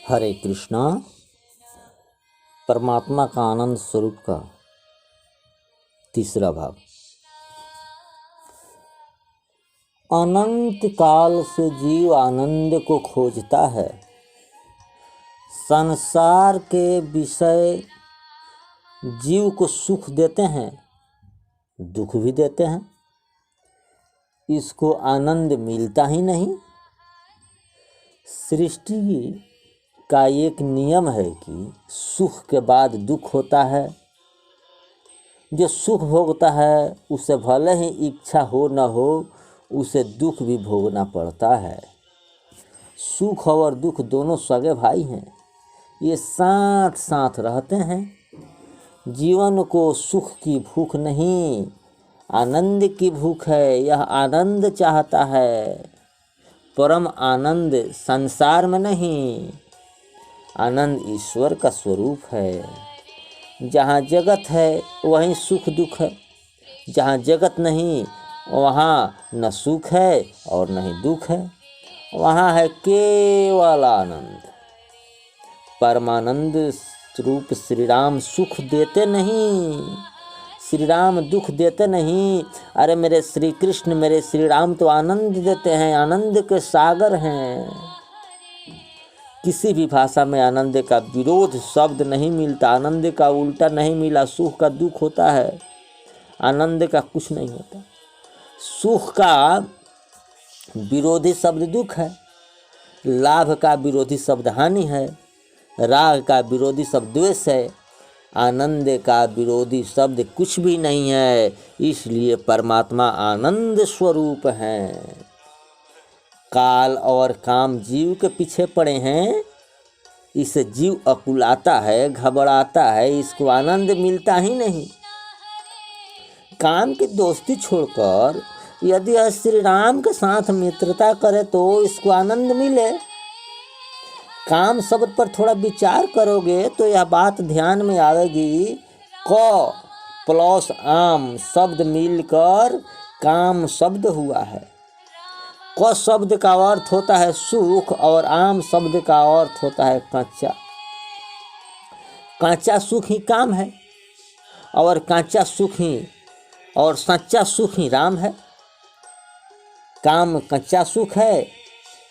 हरे कृष्णा। परमात्मा का आनंद स्वरूप का तीसरा भाग। अनंत काल से जीव आनंद को खोजता है। संसार के विषय जीव को सुख देते हैं, दुख भी देते हैं। इसको आनंद मिलता ही नहीं। सृष्टि का एक नियम है कि सुख के बाद दुख होता है। जो सुख भोगता है उसे भले ही इच्छा हो न हो, उसे दुख भी भोगना पड़ता है। सुख और दुख दोनों सगे भाई हैं, ये साथ साथ रहते हैं। जीवन को सुख की भूख नहीं, आनंद की भूख है। यह आनंद चाहता है, परम आनंद संसार में नहीं। आनंद ईश्वर का स्वरूप है। जहाँ जगत है वहीं सुख दुख है, जहाँ जगत नहीं वहाँ न सुख है और न ही दुख है। वहाँ है केवल आनंद। परमानंद रूप श्री राम सुख देते नहीं, श्री राम दुख देते नहीं। अरे मेरे श्री कृष्ण, मेरे श्री राम तो आनंद देते हैं, आनंद के सागर हैं। किसी भी भाषा में आनंद का विरोध शब्द नहीं मिलता, आनंद का उल्टा नहीं मिला। सुख का दुख होता है, आनंद का कुछ नहीं होता। सुख का विरोधी शब्द दुख है, लाभ का विरोधी शब्द हानि है, राग का विरोधी शब्द द्वेष है, आनंद का विरोधी शब्द कुछ भी नहीं है। इसलिए परमात्मा आनंद स्वरूप हैं। काल और काम जीव के पीछे पड़े हैं, इससे जीव अकुलाता है, घबराता है, इसको आनंद मिलता ही नहीं। काम की दोस्ती छोड़कर यदि श्री राम के साथ मित्रता करे तो इसको आनंद मिले। काम शब्द पर थोड़ा विचार करोगे तो यह बात ध्यान में आएगी। क प्लस आम शब्द मिलकर काम शब्द हुआ है। क शब्द का अर्थ होता है सुख और आम शब्द का अर्थ होता है कच्चा। कच्चा सुख ही काम है और कच्चा सुख ही और सच्चा सुख ही राम है। काम कच्चा सुख है।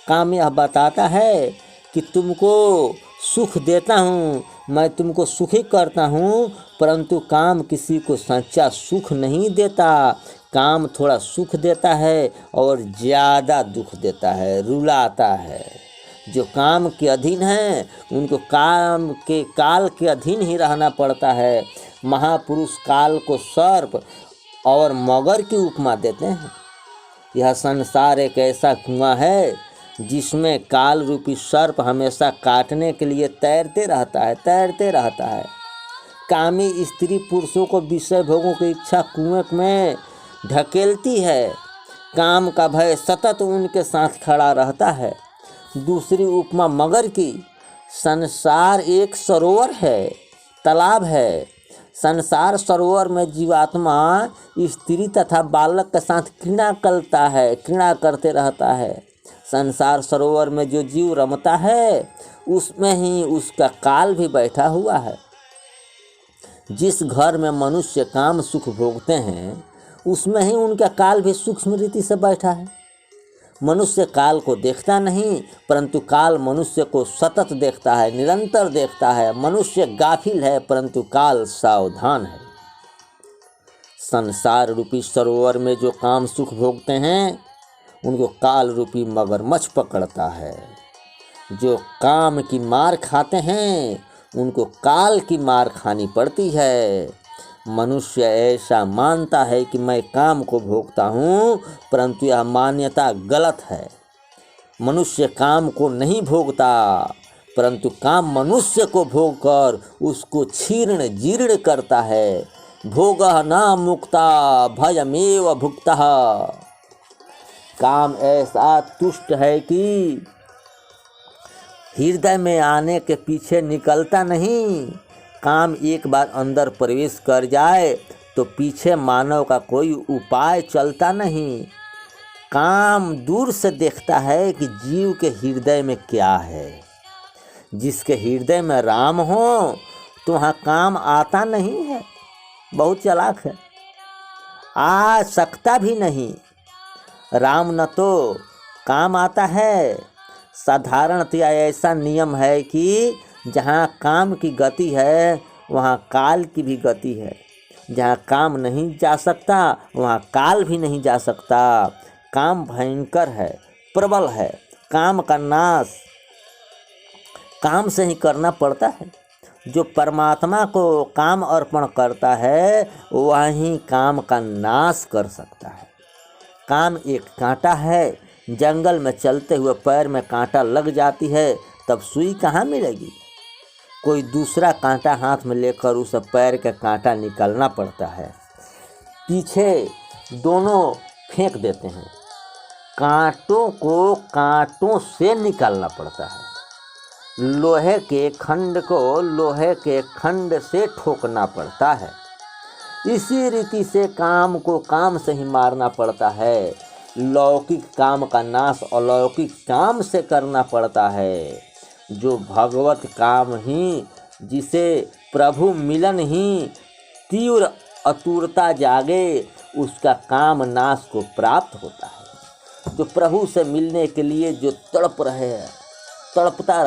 काम यह बताता है कि तुमको सुख देता हूँ, मैं तुमको सुखी करता हूँ, परंतु काम किसी को सच्चा सुख नहीं देता। काम थोड़ा सुख देता है और ज़्यादा दुख देता है, रुलाता है। जो काम के अधीन हैं उनको काम के काल के अधीन ही रहना पड़ता है। महापुरुष काल को सर्प और मगर की उपमा देते हैं। यह संसार एक ऐसा कुआं है जिसमें काल रूपी सर्प हमेशा काटने के लिए तैरते रहता है। कामी स्त्री पुरुषों को विषय भोगों की इच्छा कुएं में ढकेलती है। काम का भय सतत उनके साथ खड़ा रहता है। दूसरी उपमा मगर की, संसार एक सरोवर है, तालाब है। संसार सरोवर में जीवात्मा स्त्री तथा बालक के साथ घृणा करते रहता है। संसार सरोवर में जो जीव रमता है उसमें ही उसका काल भी बैठा हुआ है। जिस घर में मनुष्य काम सुख भोगते हैं उसमें ही उनका काल भी सूक्ष्म रीति से बैठा है। मनुष्य काल को देखता नहीं, परंतु काल मनुष्य को सतत देखता है, निरंतर देखता है। मनुष्य गाफिल है परंतु काल सावधान है। संसार रूपी सरोवर में जो काम सुख भोगते हैं उनको काल रूपी मगरमच्छ पकड़ता है। जो काम की मार खाते हैं उनको काल की मार खानी पड़ती है। मनुष्य ऐसा मानता है कि मैं काम को भोगता हूँ, परंतु यह मान्यता गलत है। मनुष्य काम को नहीं भोगता, परंतु काम मनुष्य को भोगकर उसको छीर्ण जीर्ण करता है। भोगः न मुक्ता भयमेव भुक्तः। काम ऐसा तुष्ट है कि हृदय में आने के पीछे निकलता नहीं। काम एक बार अंदर प्रवेश कर जाए तो पीछे मानव का कोई उपाय चलता नहीं। काम दूर से देखता है कि जीव के हृदय में क्या है। जिसके हृदय में राम हो तो वहाँ काम आता नहीं है। बहुत चालाक है, आ सकता भी नहीं। राम न तो काम आता है। साधारणतया ऐसा नियम है कि जहाँ काम की गति है वहाँ काल की भी गति है। जहाँ काम नहीं जा सकता वहाँ काल भी नहीं जा सकता। काम भयंकर है, प्रबल है। काम का नाश काम से ही करना पड़ता है। जो परमात्मा को काम अर्पण करता है वही काम का नाश कर सकता है। काम एक कांटा है, जंगल में चलते हुए पैर में कांटा लग जाती है तब सुई कहाँ मिलेगी। कोई दूसरा कांटा हाथ में लेकर उस पैर का कांटा निकालना पड़ता है। पीछे दोनों फेंक देते हैं। कांटों को कांटों से निकालना पड़ता है। लोहे के खंड को लोहे के खंड से ठोकना पड़ता है। इसी रीति से काम को काम से ही मारना पड़ता है। लौकिक काम का नाश अलौकिक काम से करना पड़ता है। जो भगवत काम ही, जिसे प्रभु मिलन ही तीव्र अतुरता जागे, उसका काम नाश को प्राप्त होता है। जो प्रभु से मिलने के लिए जो तड़पता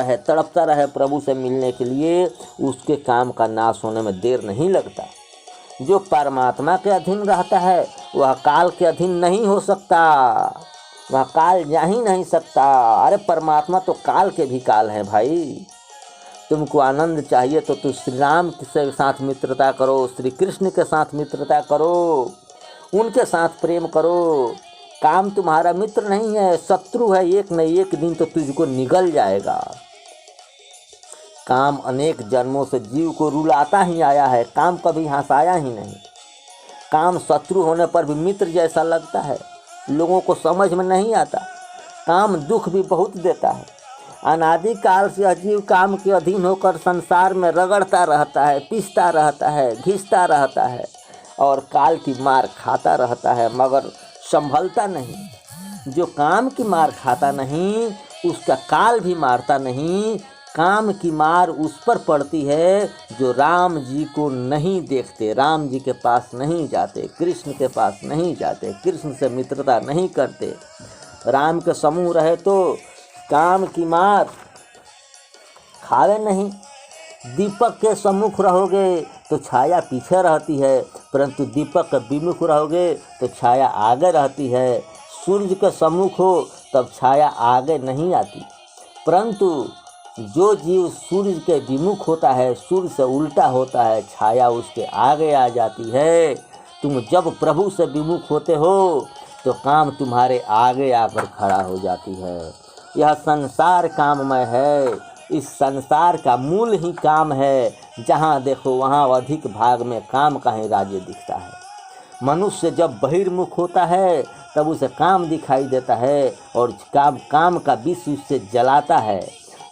रहे प्रभु से मिलने के लिए, उसके काम का नाश होने में देर नहीं लगता। जो परमात्मा के अधीन रहता है वह काल के अधीन नहीं हो सकता, वह काल जा ही नहीं सकता। अरे परमात्मा तो काल के भी काल है भाई। तुमको आनंद चाहिए तो तुम श्री राम के साथ मित्रता करो, श्री कृष्ण के साथ मित्रता करो, उनके साथ प्रेम करो। काम तुम्हारा मित्र नहीं है, शत्रु है। एक न एक दिन तो तुझको निगल जाएगा। काम अनेक जन्मों से जीव को रुलाता ही आया है, काम कभी हंसाया ही नहीं। काम शत्रु होने पर भी मित्र जैसा लगता है, लोगों को समझ में नहीं आता। काम दुख भी बहुत देता है। अनादि काल से अजीव काम के अधीन होकर संसार में रगड़ता रहता है, पीसता रहता है, घिसता रहता है और काल की मार खाता रहता है, मगर संभलता नहीं। जो काम की मार खाता नहीं उसका काल भी मारता नहीं। काम की मार उस पर पड़ती है जो राम जी को नहीं देखते, राम जी के पास नहीं जाते, कृष्ण के पास नहीं जाते, कृष्ण से मित्रता नहीं करते। राम के समूह रहे तो काम की मार खावे नहीं। दीपक के सम्मुख रहोगे तो छाया पीछे रहती है, परंतु दीपक के विमुख रहोगे तो छाया आगे रहती है। सूर्य के सम्मुख हो तब छाया आगे नहीं आती, परंतु जो जीव सूर्य के विमुख होता है, सूर्य से उल्टा होता है, छाया उसके आगे आ जाती है। तुम जब प्रभु से विमुख होते हो तो काम तुम्हारे आगे आकर खड़ा हो जाती है। यह संसार काममय है। इस संसार का मूल ही काम है। जहाँ देखो वहाँ अधिक भाग में काम का ही राज्य दिखता है। मनुष्य जब बहिर्मुख होता है तब उसे काम दिखाई देता है और काम का विष उससे जलाता है।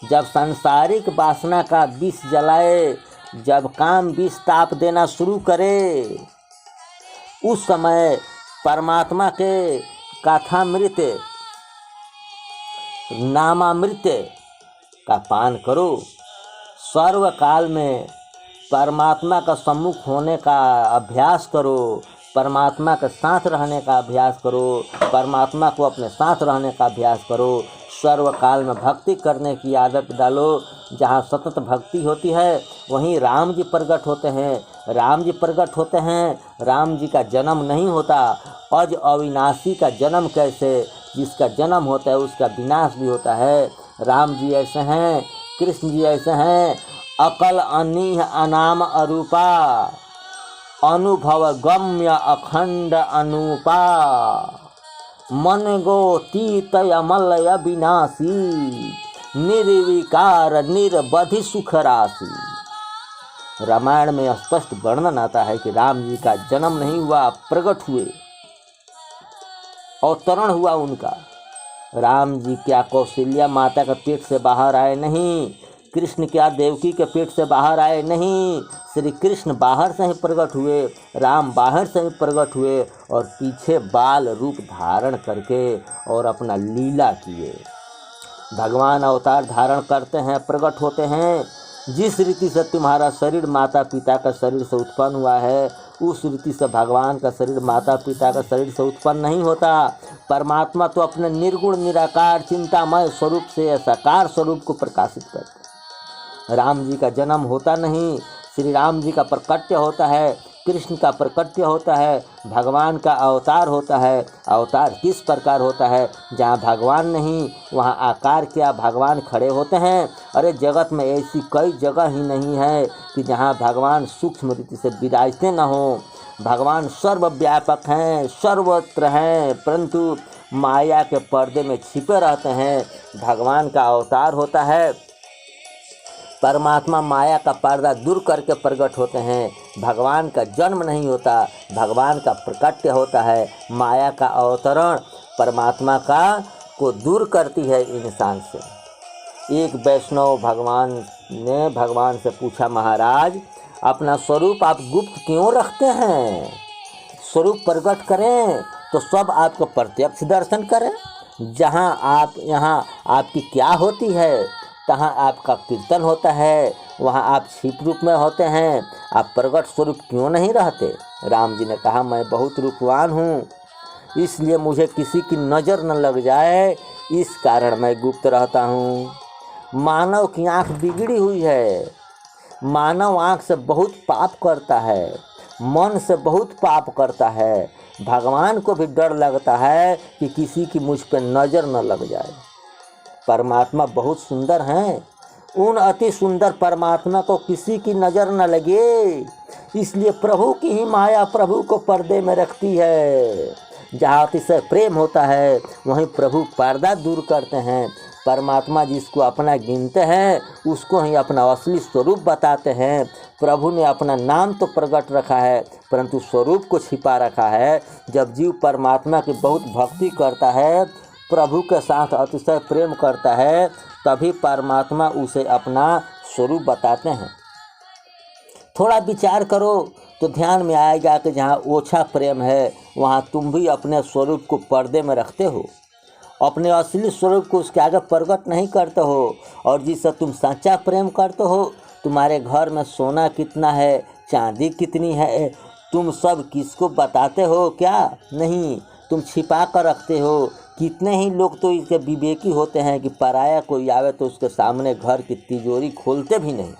जब सांसारिक वासना का विष जलाए, जब काम विष ताप देना शुरू करे, उस समय परमात्मा के कथामृत नामामृत का पान करो। सर्वकाल में परमात्मा का सम्मुख होने का अभ्यास करो, परमात्मा के साथ रहने का अभ्यास करो, परमात्मा को अपने साथ रहने का अभ्यास करो। सर्वकाल में भक्ति करने की आदत डालो। जहाँ सतत भक्ति होती है वहीं राम जी प्रकट होते हैं। राम जी प्रकट होते हैं। राम जी का जन्म नहीं होता। अज अविनाशी का जन्म कैसे? जिसका जन्म होता है उसका विनाश भी होता है। राम जी ऐसे हैं, कृष्ण जी ऐसे हैं। अकल अनीह अनाम अरूपा, अनुभव गम्य अखंड अनूपा, मन गो तीत अमलय विनाशी, निर्विकार निर्बधि सुख राशि। रामायण में स्पष्ट वर्णन आता है कि राम जी का जन्म नहीं हुआ, प्रकट हुए, अवतरण हुआ उनका। राम जी क्या कौशल्या माता के पेट से बाहर आए नहीं, कृष्ण क्या देवकी के पेट से बाहर आए नहीं। श्री कृष्ण बाहर से ही प्रकट हुए, राम बाहर से ही प्रकट हुए और पीछे बाल रूप धारण करके और अपना लीला किए। भगवान अवतार धारण करते हैं, प्रकट होते हैं। जिस रीति से तुम्हारा शरीर माता पिता का शरीर से उत्पन्न हुआ है, उस रीति से भगवान का शरीर माता पिता का शरीर से उत्पन्न नहीं होता। परमात्मा तो अपने निर्गुण निराकार चिंतामय स्वरूप से साकार स्वरूप को प्रकाशित करते हैं। राम जी का जन्म होता नहीं, श्री राम जी का प्रकट्य होता है, कृष्ण का प्रकट्य होता है, भगवान का अवतार होता है। अवतार किस प्रकार होता है? जहाँ भगवान नहीं वहाँ आकार क्या भगवान खड़े होते हैं। अरे जगत में ऐसी कई जगह ही नहीं है कि जहाँ भगवान सूक्ष्म रीति से विराजते न हो। भगवान सर्वव्यापक हैं, सर्वत्र हैं, परंतु माया के पर्दे में छिपे रहते हैं। भगवान का अवतार होता है, परमात्मा माया का पर्दा दूर करके प्रकट होते हैं। भगवान का जन्म नहीं होता, भगवान का प्रकट्य होता है। माया का अवतरण परमात्मा का को दूर करती है इंसान से। एक वैष्णव भगवान ने भगवान से पूछा, महाराज अपना स्वरूप आप गुप्त क्यों रखते हैं? स्वरूप प्रकट करें तो सब आपको प्रत्यक्ष दर्शन करें। जहाँ आप यहाँ आपकी क्या होती है, तहाँ आपका कीर्तन होता है, वहाँ आप छिप रूप में होते हैं। आप प्रकट स्वरूप क्यों नहीं रहते? राम जी ने कहा, मैं बहुत रूपवान हूँ, इसलिए मुझे किसी की नज़र न लग जाए, इस कारण मैं गुप्त रहता हूँ। मानव की आँख बिगड़ी हुई है, मानव आँख से बहुत पाप करता है, मन से बहुत पाप करता है। भगवान को भी डर लगता है कि किसी की मुझ पर नज़र न लग जाए। परमात्मा बहुत सुंदर हैं, उन अति सुंदर परमात्मा को किसी की नज़र न लगे, इसलिए प्रभु की ही माया प्रभु को पर्दे में रखती है। जहाँ अतिशय प्रेम होता है वहीं प्रभु पर्दा दूर करते हैं। परमात्मा जिसको अपना गिनते हैं उसको ही अपना असली स्वरूप बताते हैं। प्रभु ने अपना नाम तो प्रकट रखा है परंतु स्वरूप को छिपा रखा है। जब जीव परमात्मा की बहुत भक्ति करता है, प्रभु के साथ अतिशय प्रेम करता है, तभी परमात्मा उसे अपना स्वरूप बताते हैं। थोड़ा विचार करो तो ध्यान में आएगा कि जहाँ ओछा प्रेम है वहाँ तुम भी अपने स्वरूप को पर्दे में रखते हो, अपने असली स्वरूप को उसके आगे प्रकट नहीं करते हो। और जिससे तुम सच्चा प्रेम करते हो, तुम्हारे घर में सोना कितना है, चांदी कितनी है, तुम सब किसको बताते हो? क्या नहीं, तुम छिपा कर रखते हो। कितने ही लोग तो इसके विवेकी होते हैं कि पराया कोई आवे तो उसके सामने घर की तिजोरी खोलते भी नहीं,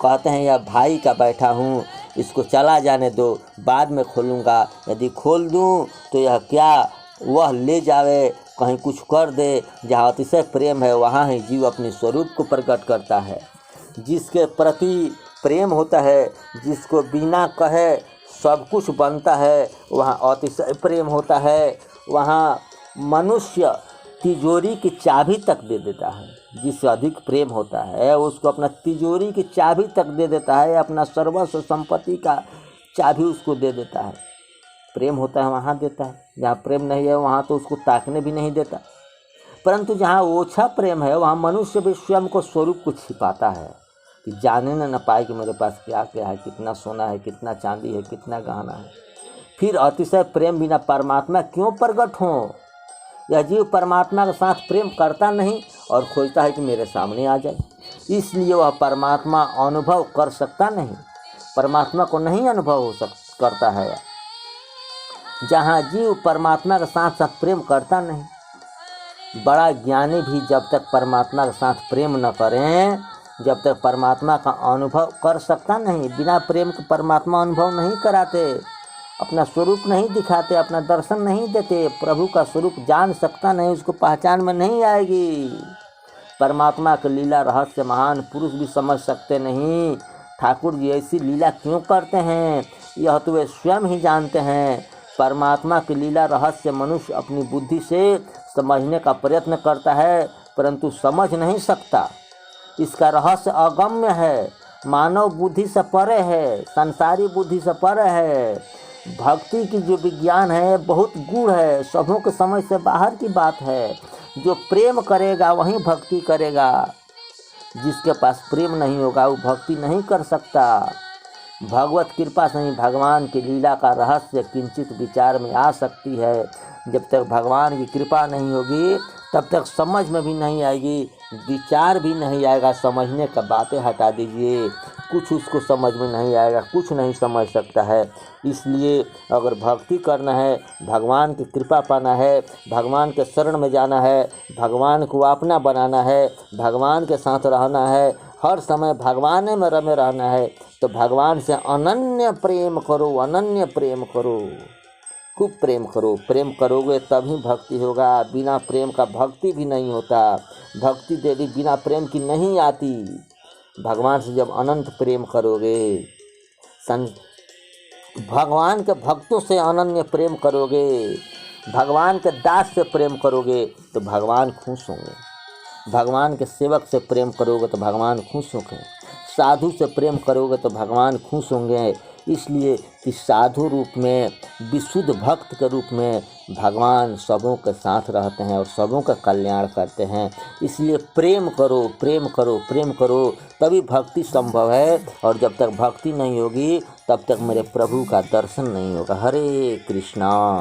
कहते हैं यह भाई का बैठा हूँ, इसको चला जाने दो, बाद में खोलूँगा। यदि खोल दूँ तो यह क्या वह ले जावे, कहीं कुछ कर दे। जहाँ अतिशय प्रेम है वहाँ ही जीव अपने स्वरूप को प्रकट करता है। जिसके प्रति प्रेम होता है, जिसको बिना कहे सब कुछ बनता है, वहाँ अतिशय प्रेम होता है। वहाँ मनुष्य तिजोरी की चाबी तक दे देता है। जिससे अधिक प्रेम होता है उसको अपना तिजोरी की चाबी तक दे देता है, अपना सर्वस्व संपत्ति का चाबी उसको दे देता है। प्रेम होता है वहाँ देता है, जहाँ प्रेम नहीं है वहाँ तो उसको ताकने भी नहीं देता। परंतु जहाँ ओछा प्रेम है वहाँ मनुष्य भी स्वयं को स्वरूप को छिपाता है कि जाने न पाए कि मेरे पास क्या क्या है, कितना सोना है, कितना चांदी है, कितना गहना है। फिर अतिशय प्रेम बिना परमात्मा क्यों प्रकट हो? यह जीव परमात्मा के साथ प्रेम करता नहीं और खोजता है कि मेरे सामने आ जाए, इसलिए वह परमात्मा अनुभव कर सकता नहीं, परमात्मा को नहीं अनुभव करता है। जहाँ जीव परमात्मा के साथ साथ प्रेम करता नहीं, बड़ा ज्ञानी भी जब तक परमात्मा के साथ प्रेम न करें, जब तक परमात्मा का अनुभव कर सकता नहीं। बिना प्रेम के परमात्मा अनुभव नहीं कराते, अपना स्वरूप नहीं दिखाते, अपना दर्शन नहीं देते। प्रभु का स्वरूप जान सकता नहीं, उसको पहचान में नहीं आएगी। परमात्मा की लीला रहस्य महान पुरुष भी समझ सकते नहीं। ठाकुर जी ऐसी लीला क्यों करते हैं यह तो वे स्वयं ही जानते हैं। परमात्मा की लीला रहस्य मनुष्य अपनी बुद्धि से समझने का प्रयत्न करता है परंतु समझ नहीं सकता। इसका रहस्य अगम्य है, मानव बुद्धि से परे है, संसारी बुद्धि से परे है। भक्ति की जो विज्ञान है बहुत गूढ़ है, सबों के समझ से बाहर की बात है। जो प्रेम करेगा वही भक्ति करेगा, जिसके पास प्रेम नहीं होगा वो भक्ति नहीं कर सकता। भगवत कृपा से ही भगवान की लीला का रहस्य किंचित विचार में आ सकती है। जब तक भगवान की कृपा नहीं होगी तब तक समझ में भी नहीं आएगी, विचार भी नहीं आएगा। समझने का बातें हटा दीजिए, कुछ उसको समझ में नहीं आएगा, कुछ नहीं समझ सकता है। इसलिए अगर भक्ति करना है, भगवान की कृपा पाना है, भगवान के शरण में जाना है, भगवान को अपना बनाना है, भगवान के साथ रहना है, हर समय भगवान में रमे रहना है, तो भगवान से अनन्य प्रेम करो, अनन्य प्रेम करो, खूब प्रेम करो। प्रेम करोगे तभी भक्ति होगा, बिना प्रेम का भक्ति भी नहीं होता। भक्ति देवी बिना प्रेम की नहीं आती। भगवान से जब अनंत प्रेम करोगे, भगवान के भक्तों से अनन्य प्रेम करोगे, भगवान के दास से प्रेम करोगे तो भगवान खुश होंगे। भगवान के सेवक से प्रेम करोगे तो भगवान खुश होंगे। साधु से प्रेम करोगे तो भगवान खुश होंगे। इसलिए कि साधु रूप में, विशुद्ध भक्त के रूप में भगवान सबों के साथ रहते हैं और सबों का कल्याण करते हैं। इसलिए प्रेम करो, प्रेम करो, प्रेम करो, तभी भक्ति संभव है। और जब तक भक्ति नहीं होगी तब तक मेरे प्रभु का दर्शन नहीं होगा। हरे कृष्णा।